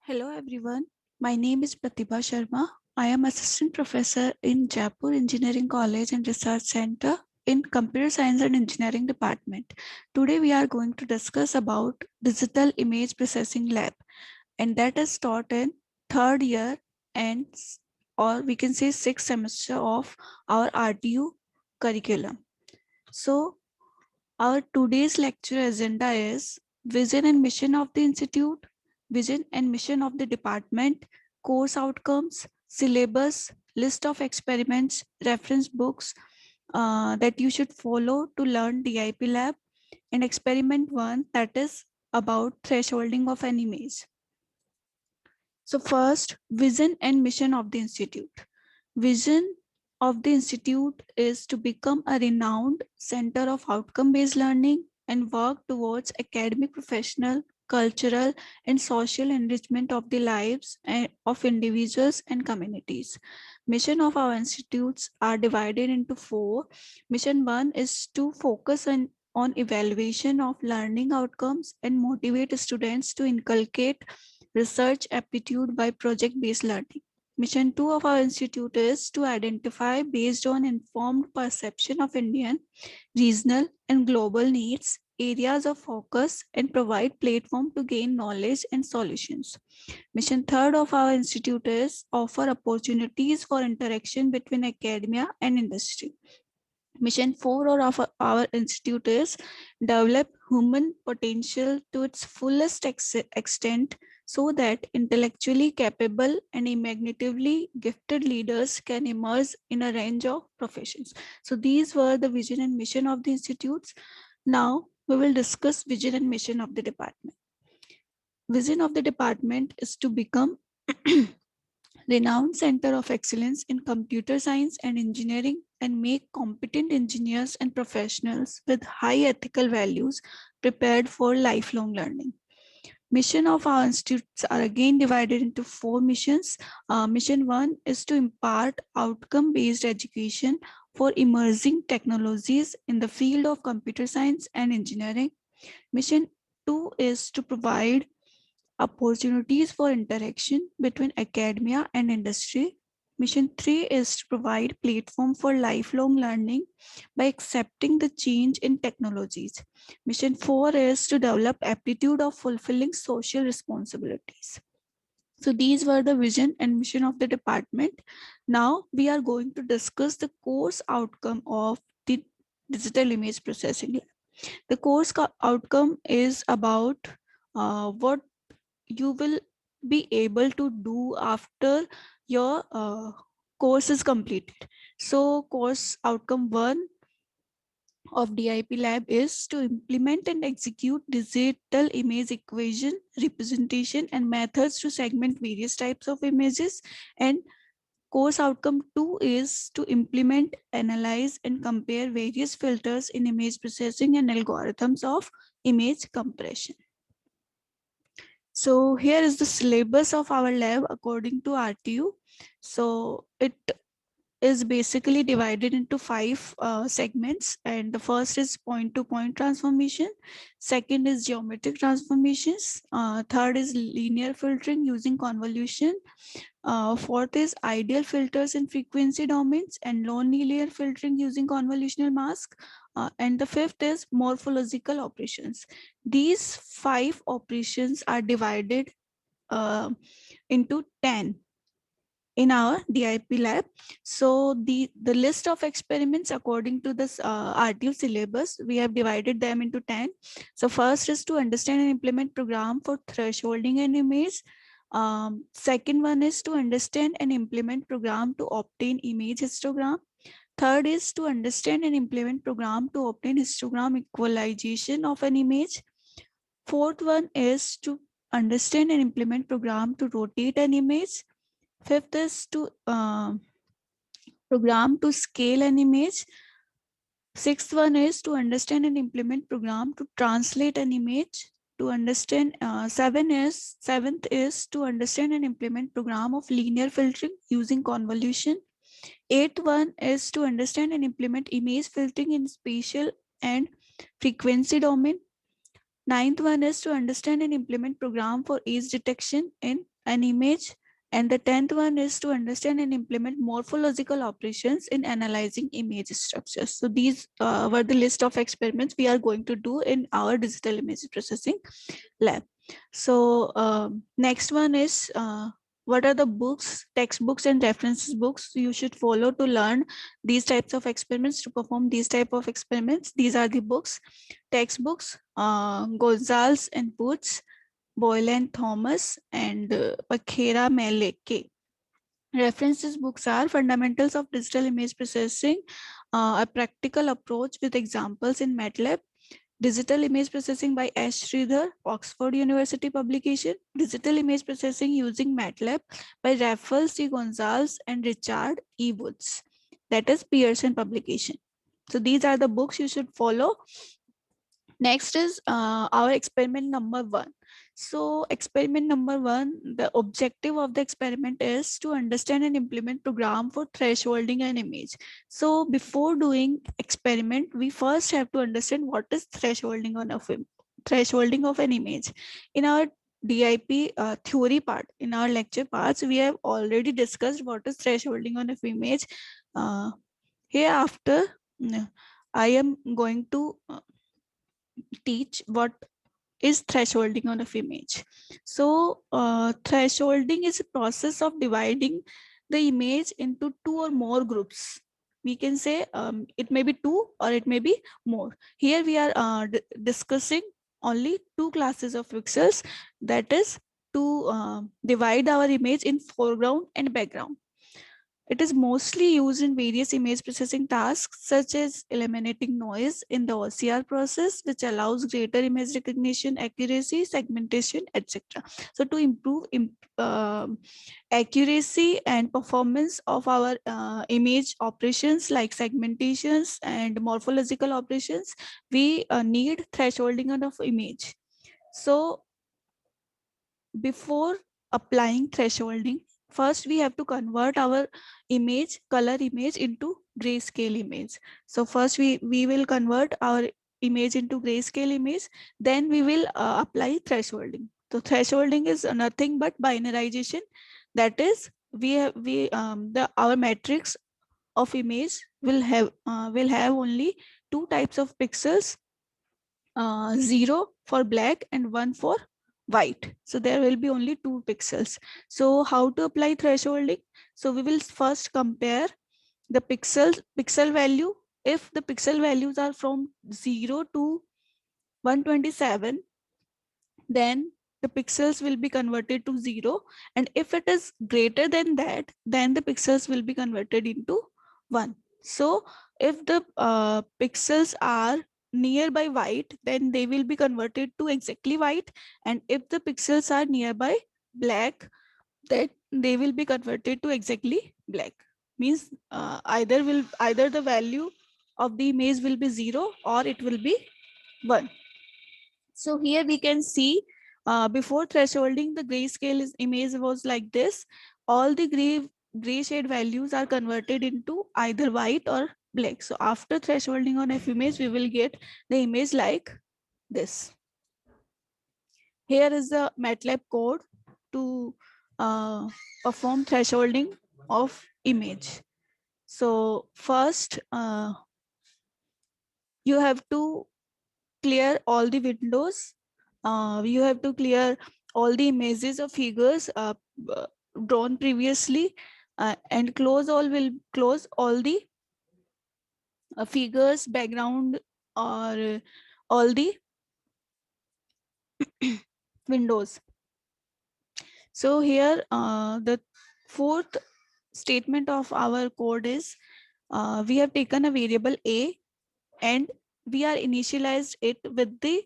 Hello everyone, my name is Pratibha Sharma. I am Assistant Professor in Jaipur Engineering College and Research Center in Computer Science and Engineering Department. Today we are going to discuss about Digital Image Processing Lab, and that is taught in third year and or we can say sixth semester of our RTU curriculum. So our today's lecture agenda is Vision and Mission of the Institute, Vision and Mission of the Department, Course Outcomes, Syllabus, List of Experiments, Reference Books that you should follow to learn DIP Lab, and Experiment 1 that is about thresholding of an image. So first, Vision and Mission of the Institute. Vision of the Institute is to become a renowned center of outcome-based learning and work towards academic, professional, cultural, and social enrichment of the lives of individuals and communities. Mission of our institutes are divided into four. Mission 1 is to focus on evaluation of learning outcomes and motivate students to inculcate research aptitude by project-based learning. Mission 2 of our institute is to identify, based on informed perception of Indian, regional, and global needs, areas of focus and provide platform to gain knowledge and solutions. Mission 3 of our institute is offer opportunities for interaction between academia and industry. Mission 4 of our institute is develop human potential to its fullest extent so that intellectually capable and imaginatively gifted leaders can emerge in a range of professions. So these were the vision and mission of the institutes. Now we will discuss vision and mission of the department. Vision of the department is to become renowned center of excellence in computer science and engineering and make competent engineers and professionals with high ethical values prepared for lifelong learning. Mission of our institutes are again divided into four missions. Mission 1 is to impart outcome-based education for emerging technologies in the field of computer science and engineering. Mission 2 is to provide opportunities for interaction between academia and industry. Mission 3 is to provide platform for lifelong learning by accepting the change in technologies. Mission 4 is to develop aptitude of fulfilling social responsibilities. So these were the vision and mission of the department. Now we are going to discuss the course outcome of the digital image processing. The course outcome is about what you will be able to do after your course is completed. So course outcome 1 of DIP lab is to implement and execute digital image equation, representation and methods to segment various types of images. And course outcome 2 is to implement, analyze and compare various filters in image processing and algorithms of image compression. So here is the syllabus of our lab according to RTU. So it is basically divided into five segments, and the first is point-to-point transformation, second is geometric transformations, third is linear filtering using convolution, fourth is ideal filters in frequency domains and non-linear filtering using convolutional mask. And the fifth is morphological operations. These five operations are divided into 10 in our DIP lab. So the list of experiments according to this RTU syllabus, we have divided them into 10. So first is to understand and implement program for thresholding an image. Second one is to understand and implement program to obtain image histogram. Third is to understand and implement program to obtain histogram equalization of an image. Fourth one is to understand and implement program to rotate an image. Fifth is to program to scale an image. Sixth one is to understand and implement program to translate an image. To understand, seventh is to understand and implement program of linear filtering using convolution. Eighth one is to understand and implement image filtering in spatial and frequency domain. Ninth one is to understand and implement program for age detection in an image. And the 10th one is to understand and implement morphological operations in analyzing image structures. So these were the list of experiments we are going to do in our digital image processing lab. So next one is what are the books, textbooks and references books you should follow to learn these types of experiments, to perform these type of experiments. These are the books, textbooks, Gonzalez and Boots, Boyle and Thomas, and Pakhera Meleke. References books are Fundamentals of Digital Image Processing, a practical approach with examples in MATLAB, Digital Image Processing by S. Sridhar, Oxford University publication, Digital Image Processing using MATLAB by Rafael C. Gonzalez and Richard E. Woods. That is Pearson publication. So these are the books you should follow. Next is our experiment number 1. So experiment number 1, the objective of the experiment is to understand and implement program for thresholding an image. So before doing experiment, we first have to understand what is thresholding on a film, thresholding of an image. In our DIP theory part, in our lecture parts, we have already discussed what is thresholding on a image. Hereafter, I am going to teach what is thresholding on a image. So thresholding is a process of dividing the image into two or more groups. We can say it may be two or it may be more. Here we are discussing only two classes of pixels, that is to divide our image in foreground and background. It is mostly used in various image processing tasks, such as eliminating noise in the OCR process, which allows greater image recognition, accuracy, segmentation, etc. So to improve accuracy and performance of our image operations like segmentations and morphological operations, we need thresholding of image. So before applying thresholding, first we have to convert our image, color image, into grayscale image. So first we will convert our image into grayscale image, then we will apply thresholding. So thresholding is nothing but binarization. That is, our matrix of image will have only two types of pixels, 0 for black and 1 for white. So there will be only 2 pixels. So how to apply thresholding? So we will first compare the pixel value. If the pixel values are from 0 to 127, then the pixels will be converted to 0, and if it is greater than that, then the pixels will be converted into 1. So if the pixels are nearby white, then they will be converted to exactly white, and if the pixels are nearby black, then they will be converted to exactly black. Means either the value of the image will be 0 or it will be 1. So here we can see before thresholding, the grayscale image was like this. All the gray shade values are converted into either white or black. So after thresholding on F image, we will get the image like this. Here is the MATLAB code to perform thresholding of image. So first, you have to clear all the windows. You have to clear all the images of figures drawn previously, and close all the figures background or all the windows. So here the fourth statement of our code is we have taken a variable a and we are initialized it with the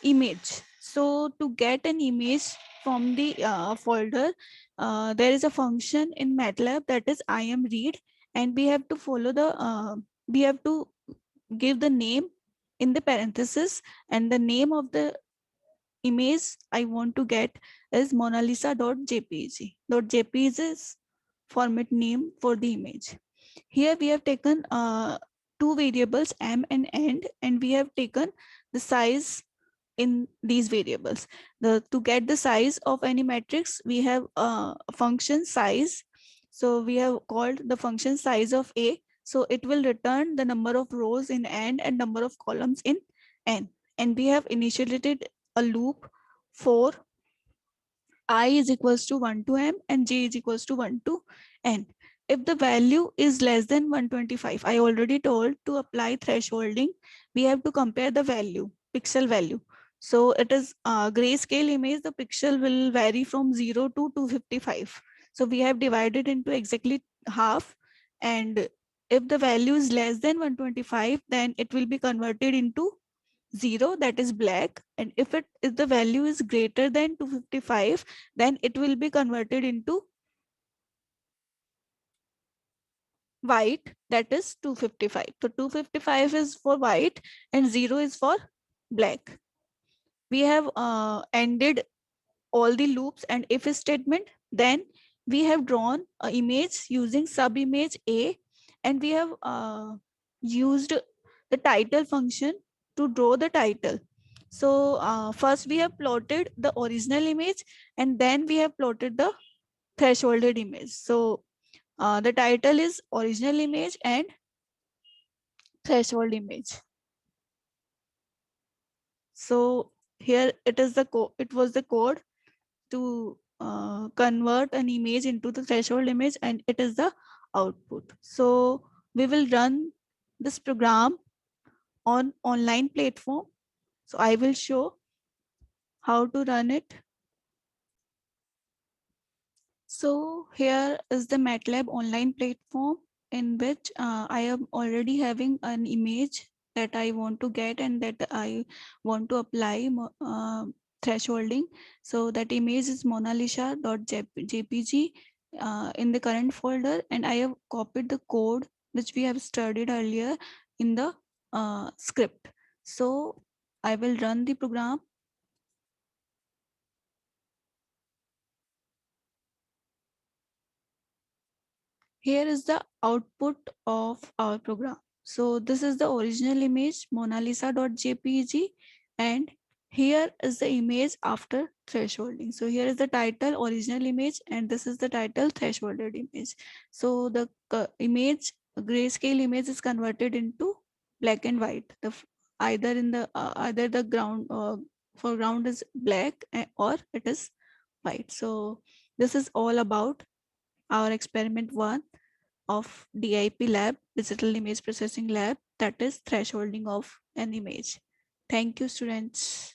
image. So to get an image from the folder, there is a function in MATLAB that is imread, and we have to follow the we have to give the name in the parenthesis, and the name of the image I want to get is monalisa.jpg. .jpg is format name for the image. Here we have taken two variables m and end, and we have taken the size in these variables. To get the size of any matrix, we have a function size. So we have called the function size of A. So it will return the number of rows in n and number of columns in n. And we have initiated a loop for I is equals to 1 to m and j is equals to 1 to n. If the value is less than 125, I already told to apply thresholding, we have to compare the value, pixel value. So it is grayscale image, the pixel will vary from 0 to 255. So we have divided into exactly half, and if the value is less than 125, then it will be converted into 0, that is black, and if the value is greater than 255, then it will be converted into white, that is 255. So 255 is for white and 0 is for black. We have ended all the loops and if statement. Then we have drawn an image using sub image A, and we have used the title function to draw the title. So first we have plotted the original image and then we have plotted the thresholded image. So the title is original image and threshold image. So here it was the code to convert an image into the threshold image, and it is the output. So we will run this program on online platform. So I will show how to run it. So here is the MATLAB online platform in which I am already having an image that I want to get and that I want to apply thresholding. So that image is monalisa.jpg in the current folder, and I have copied the code which we have studied earlier in the script. So I will run the program. Here is the output of our program. So this is the original image monalisa.jpg, and here is the image after thresholding. So here is the title original image and this is the title thresholded image. So the image grayscale image is converted into black and white. Either the ground foreground is black or it is white. So this is all about our experiment 1 of DIP lab, digital image processing lab, that is thresholding of an image. Thank you, students.